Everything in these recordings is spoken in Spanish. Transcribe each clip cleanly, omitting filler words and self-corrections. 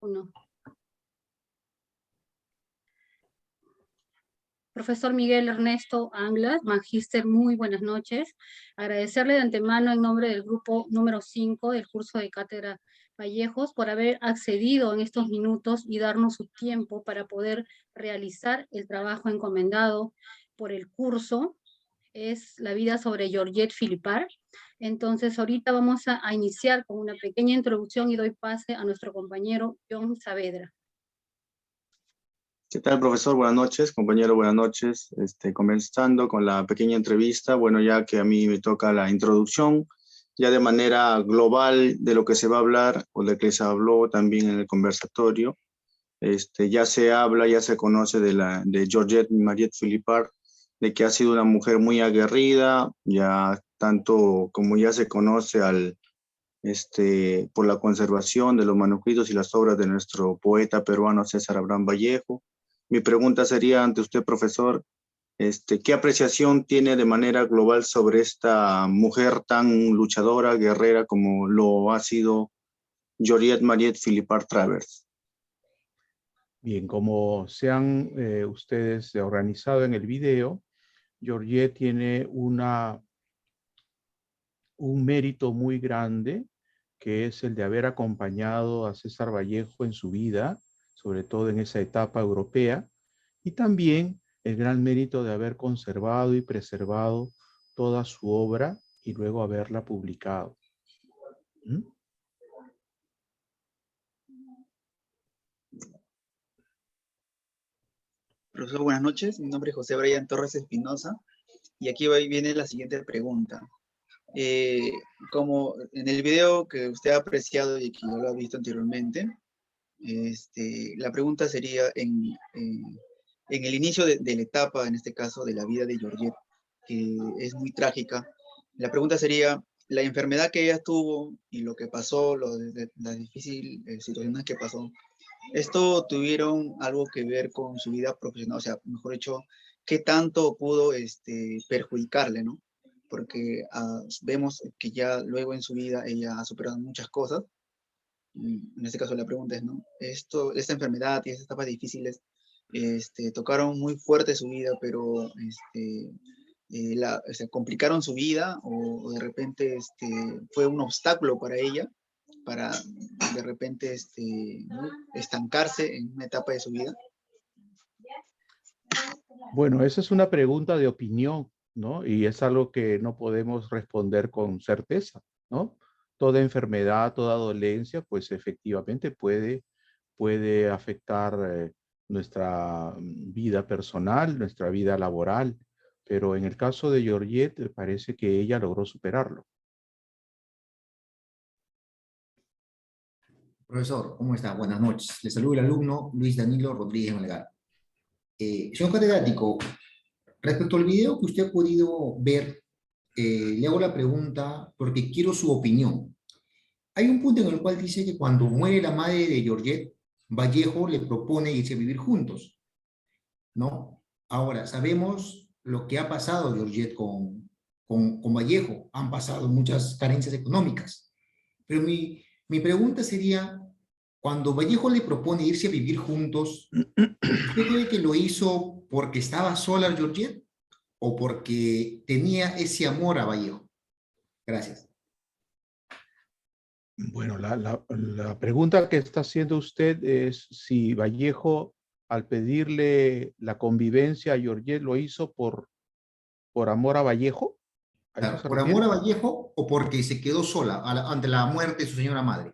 Uno. Profesor Miguel Ernesto Anglas, magíster, muy buenas noches. Agradecerle de antemano en nombre del grupo número 5 del curso de Cátedra Vallejos por haber accedido en estos minutos y darnos su tiempo para poder realizar el trabajo encomendado por el curso. Es la vida sobre Georgette Philippart. Entonces ahorita vamos a iniciar con una pequeña introducción y doy pase a nuestro compañero John Saavedra. ¿Qué tal, profesor? Buenas noches, compañero, buenas noches. Comenzando con la pequeña entrevista, bueno, ya que a mí me toca la introducción, ya de manera global de lo que se va a hablar, o de que se habló también en el conversatorio, ya se habla, ya se conoce de Georgette Mariette Philippart, de que ha sido una mujer muy aguerrida, ya tanto como ya se conoce por la conservación de los manuscritos y las obras de nuestro poeta peruano César Abraham Vallejo. Mi pregunta sería ante usted, profesor, ¿qué apreciación tiene de manera global sobre esta mujer tan luchadora, guerrera, como lo ha sido Georgette Mariette Philippart Travers? Bien, como se han ustedes organizado en el video, Georgette tiene un mérito muy grande, que es el de haber acompañado a César Vallejo en su vida, sobre todo en esa etapa europea, y también el gran mérito de haber conservado y preservado toda su obra y luego haberla publicado. ¿Mm? Profesor, buenas noches. Mi nombre es José Brian Torres Espinosa y aquí viene la siguiente pregunta. Como en el video que usted ha apreciado y que yo lo ha visto anteriormente, la pregunta sería en el inicio de la etapa, en este caso, de la vida de Georgette, que es muy trágica. La pregunta sería, la enfermedad que ella tuvo y lo que pasó, la difícil situación que pasó, ¿esto tuvieron algo que ver con su vida profesional? O sea, mejor dicho, ¿qué tanto pudo perjudicarle, no? Porque vemos que ya luego en su vida ella ha superado muchas cosas. En este caso la pregunta es, ¿no? Esta enfermedad y estas etapas difíciles tocaron muy fuerte su vida, pero o sea, complicaron su vida o de repente fue un obstáculo para ella para de repente ¿no? estancarse en una etapa de su vida. Bueno, esa es una pregunta de opinión, ¿no? Y es algo que no podemos responder con certeza, ¿no? Toda enfermedad, toda dolencia, pues efectivamente puede afectar nuestra vida personal, nuestra vida laboral, pero en el caso de Georgette parece que ella logró superarlo. Profesor, ¿cómo está? Buenas noches. Le saludo el alumno Luis Danilo Rodríguez Melgar. Señor catedrático, respecto al video que usted ha podido ver, le hago la pregunta porque quiero su opinión. Hay un punto en el cual dice que cuando muere la madre de Georgette, Vallejo le propone irse a vivir juntos, ¿no? Ahora, sabemos lo que ha pasado Georgette con Vallejo. Han pasado muchas carencias económicas. Pero mi pregunta sería, cuando Vallejo le propone irse a vivir juntos, ¿usted cree que lo hizo porque estaba sola Georgette o porque tenía ese amor a Vallejo? Gracias. Bueno, la pregunta que está haciendo usted es si Vallejo, al pedirle la convivencia a Georgette, lo hizo por amor a Vallejo. ¿A eso Claro, se ¿por refiere? amor a Vallejo o porque se quedó sola ante la muerte de su señora madre?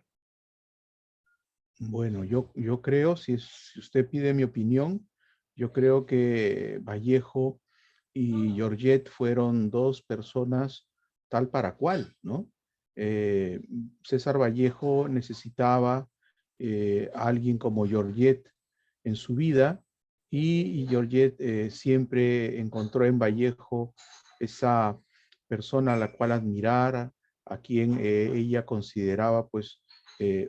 Bueno, yo creo, si usted pide mi opinión, yo creo que Vallejo y Georgette fueron dos personas tal para cual, ¿no? Eh, César Vallejo necesitaba a alguien como Georgette en su vida y Georgette siempre encontró en Vallejo esa persona a la cual admirara, a quien ella consideraba pues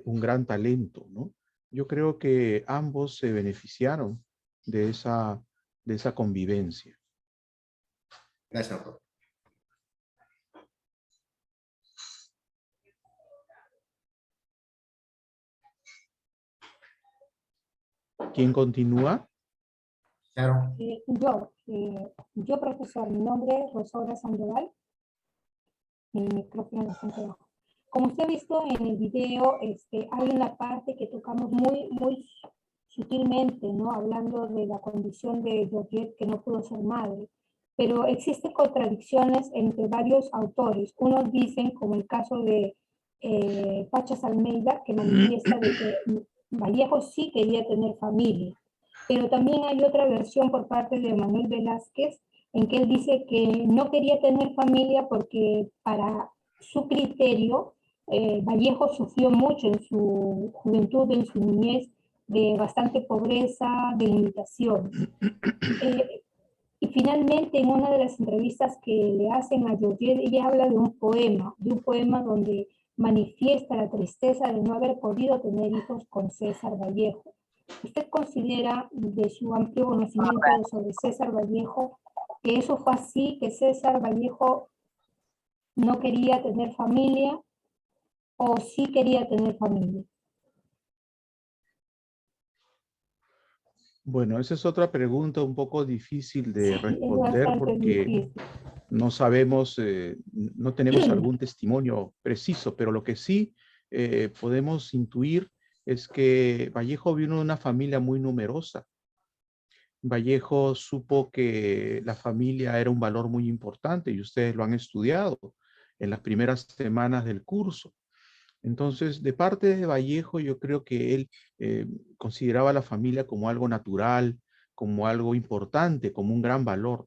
un gran talento, ¿no? Yo creo que ambos se beneficiaron de esa convivencia. Gracias, doctor. ¿Quién continúa? Claro. Yo, profesor, mi nombre es Rosaura Sandoval. Mi micrófono bastante bajo. Como usted ha visto en el video, hay una parte que tocamos muy sutilmente, ¿no? Hablando de la condición de Georgette, que no pudo ser madre. Pero existen contradicciones entre varios autores. Unos dicen, como el caso de Pachas Almeida, que manifiesta de que Vallejo sí quería tener familia. Pero también hay otra versión por parte de Manuel Velázquez, en que él dice que no quería tener familia porque para su criterio, Vallejo sufrió mucho en su juventud, en su niñez, de bastante pobreza, de limitaciones. Y finalmente, en una de las entrevistas que le hacen a Georgette, ella habla de un poema donde manifiesta la tristeza de no haber podido tener hijos con César Vallejo. ¿Usted considera, de su amplio conocimiento sobre César Vallejo, que eso fue así, que César Vallejo no quería tener familia o sí quería tener familia? Bueno, esa es otra pregunta un poco difícil de Sí, responder es porque difícil. no sabemos, no tenemos algún testimonio preciso, pero lo que sí podemos intuir es que Vallejo vino de una familia muy numerosa. Vallejo supo que la familia era un valor muy importante y ustedes lo han estudiado en las primeras semanas del curso. Entonces, de parte de Vallejo, yo creo que él consideraba a la familia como algo natural, como algo importante, como un gran valor.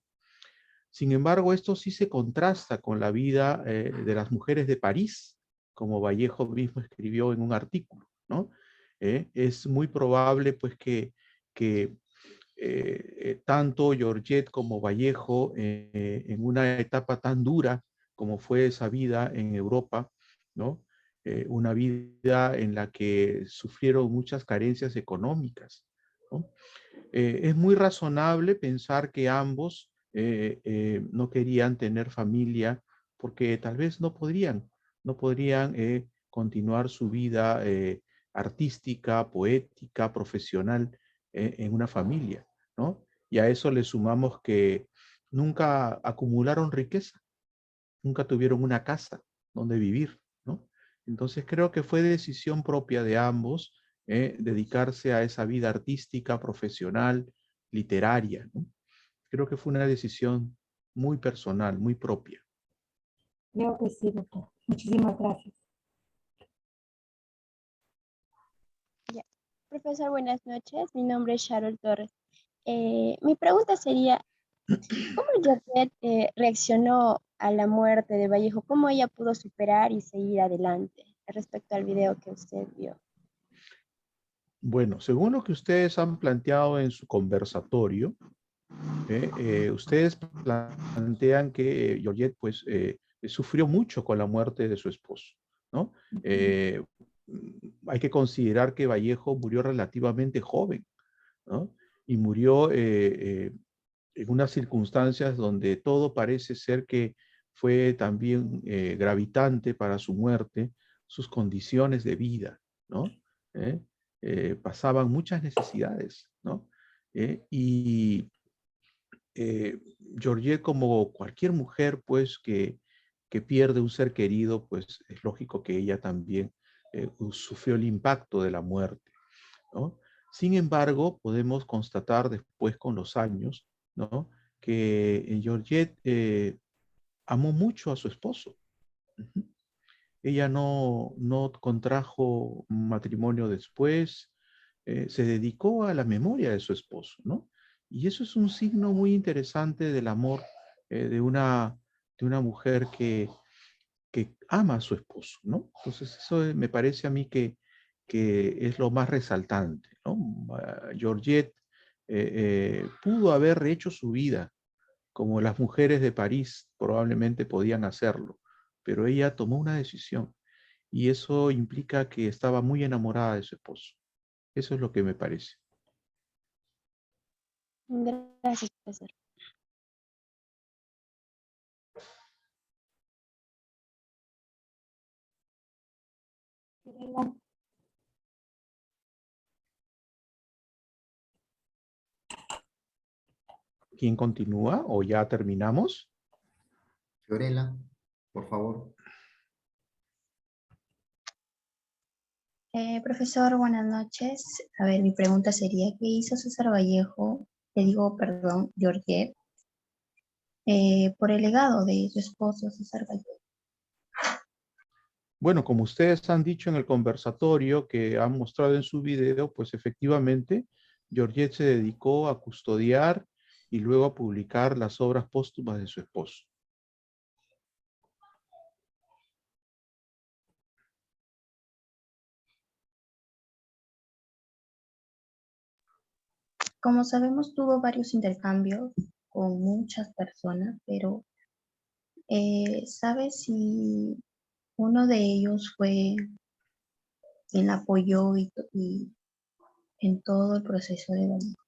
Sin embargo, esto sí se contrasta con la vida de las mujeres de París, como Vallejo mismo escribió en un artículo, ¿no? Es muy probable, pues, que tanto Georgette como Vallejo, en una etapa tan dura como fue esa vida en Europa, ¿no? Una vida en la que sufrieron muchas carencias económicas, ¿no? Es muy razonable pensar que ambos no querían tener familia porque tal vez no podrían continuar su vida artística, poética, profesional en una familia, ¿no? Y a eso le sumamos que nunca acumularon riqueza, nunca tuvieron una casa donde vivir, ¿no? Entonces creo que fue decisión propia de ambos dedicarse a esa vida artística, profesional, literaria, ¿no? Creo que fue una decisión muy personal, muy propia. Creo que sí, doctor. Muchísimas gracias. Ya. Profesor, buenas noches. Mi nombre es Sharon Torres. Mi pregunta sería, ¿cómo Georgette reaccionó a la muerte de Vallejo? ¿Cómo ella pudo superar y seguir adelante respecto al video que usted vio? Bueno, según lo que ustedes han planteado en su conversatorio, ustedes plantean que Georgette pues sufrió mucho con la muerte de su esposo, ¿no? Hay que considerar que Vallejo murió relativamente joven, ¿no? Y murió en unas circunstancias donde todo parece ser que fue también gravitante para su muerte, sus condiciones de vida, ¿no? ¿Eh? Pasaban muchas necesidades, ¿no? Y Georgette, como cualquier mujer, pues, que pierde un ser querido, pues es lógico que ella también sufrió el impacto de la muerte, ¿no? Sin embargo, podemos constatar después con los años, ¿no? Que Georgette amó mucho a su esposo. Ujú. Ella no contrajo matrimonio después, se dedicó a la memoria de su esposo, ¿no? Y eso es un signo muy interesante del amor de una mujer que ama a su esposo, ¿no? Entonces eso me parece a mí que es lo más resaltante, ¿no? Georgette pudo haber hecho su vida como las mujeres de París probablemente podían hacerlo, pero ella tomó una decisión y eso implica que estaba muy enamorada de su esposo. Eso es lo que me parece. Gracias, profesor. ¿Quién continúa o ya terminamos? Fiorella, por favor. Profesor, buenas noches. A ver, mi pregunta sería, ¿qué hizo César Vallejo, perdón, Georgette, por el legado de su esposo César Vallejo? Bueno, como ustedes han dicho en el conversatorio que han mostrado en su video, pues efectivamente, Georgette se dedicó a custodiar y luego a publicar las obras póstumas de su esposo. Como sabemos, tuvo varios intercambios con muchas personas, pero ¿sabe si uno de ellos fue quien la apoyó y en todo el proceso de Vallejo?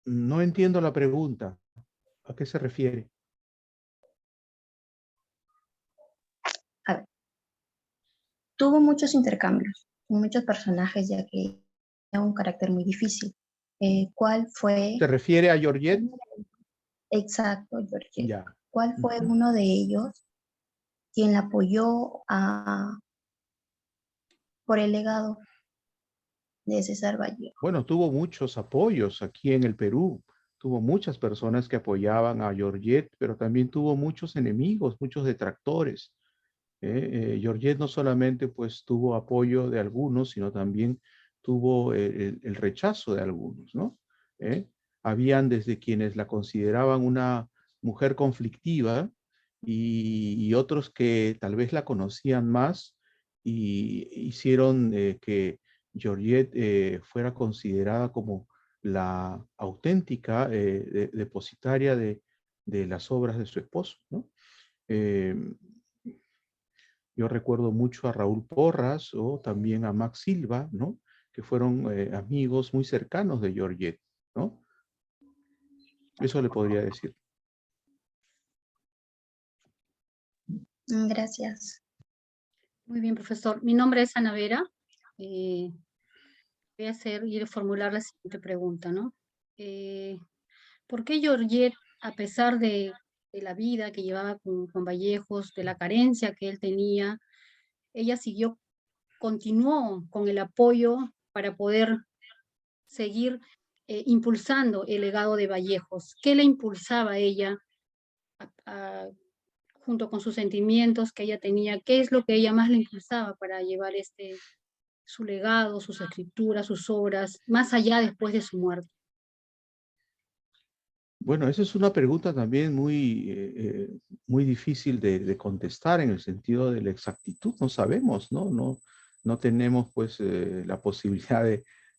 No entiendo la pregunta. ¿A qué se refiere? A ver, tuvo muchos intercambios con muchos personajes, ya que era un carácter muy difícil. ¿Cuál fue? ¿Se refiere a Georgette? Exacto, Georgette. Ya. ¿Cuál fue Ujú. uno de ellos quien la apoyó por el legado de César Vallejo? Bueno, tuvo muchos apoyos aquí en el Perú. Tuvo muchas personas que apoyaban a Georgette, pero también tuvo muchos enemigos, muchos detractores. Georgette no solamente pues tuvo apoyo de algunos, sino también tuvo el rechazo de algunos, ¿no? Habían desde quienes la consideraban una mujer conflictiva y otros que tal vez la conocían más y hicieron que Georgette fuera considerada como la auténtica depositaria de las obras de su esposo, ¿no? Eh, yo recuerdo mucho a Raúl Porras o también a Max Silva, ¿no? Que fueron amigos muy cercanos de Georgette, ¿no? Eso le podría decir. Gracias. Muy bien, profesor. Mi nombre es Ana Vera. Voy a formular la siguiente pregunta, ¿no? ¿Por qué Georgette, a pesar de la vida que llevaba con Vallejos, de la carencia que él tenía, ella continuó con el apoyo para poder seguir impulsando el legado de Vallejos? ¿Qué le impulsaba a ella junto con sus sentimientos que ella tenía? ¿Qué es lo que ella más le impulsaba para llevar su legado, sus escrituras, sus obras, más allá después de su muerte? Bueno, esa es una pregunta también muy difícil de contestar en el sentido de la exactitud. No sabemos, ¿no? No tenemos pues la posibilidad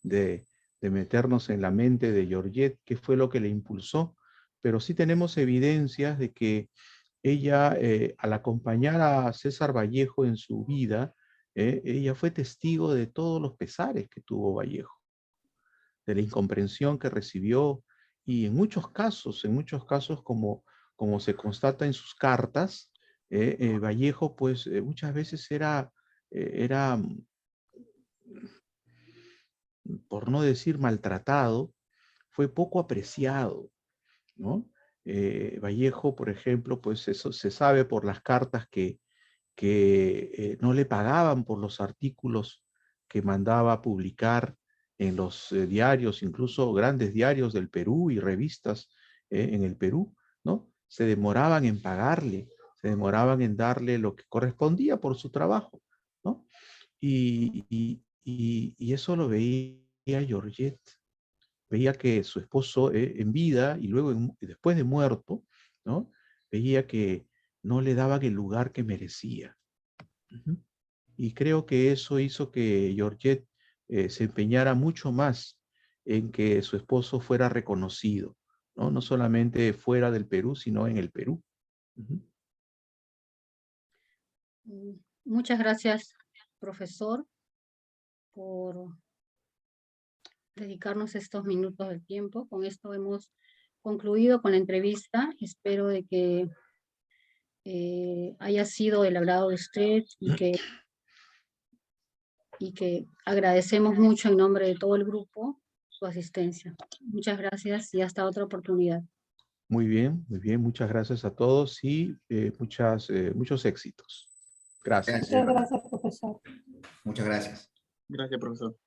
de meternos en la mente de Georgette, qué fue lo que le impulsó, pero sí tenemos evidencias de que ella, al acompañar a César Vallejo en su vida, ella fue testigo de todos los pesares que tuvo Vallejo, de la incomprensión que recibió y en muchos casos como se constata en sus cartas, Vallejo pues muchas veces era, por no decir maltratado, fue poco apreciado, ¿no? Vallejo, por ejemplo, pues eso se sabe por las cartas que no le pagaban por los artículos que mandaba a publicar en los diarios, incluso grandes diarios del Perú y revistas en el Perú, ¿no? Se demoraban en pagarle, se demoraban en darle lo que correspondía por su trabajo, ¿no? Y eso lo veía Georgette, veía que su esposo en vida y luego después de muerto, ¿no? Veía que no le daban el lugar que merecía. Ujú. Y creo que eso hizo que Georgette se empeñara mucho más en que su esposo fuera reconocido, ¿no? No solamente fuera del Perú, sino en el Perú. Ujú. Muchas gracias, profesor, por dedicarnos estos minutos del tiempo. Con esto hemos concluido con la entrevista. Espero de que haya sido del agrado de usted y que agradecemos mucho en nombre de todo el grupo su asistencia. Muchas gracias y hasta otra oportunidad. Muy bien, muchas gracias a todos y muchos éxitos. Gracias. Gracias. Muchas gracias, profesor. Muchas gracias. Gracias, profesor.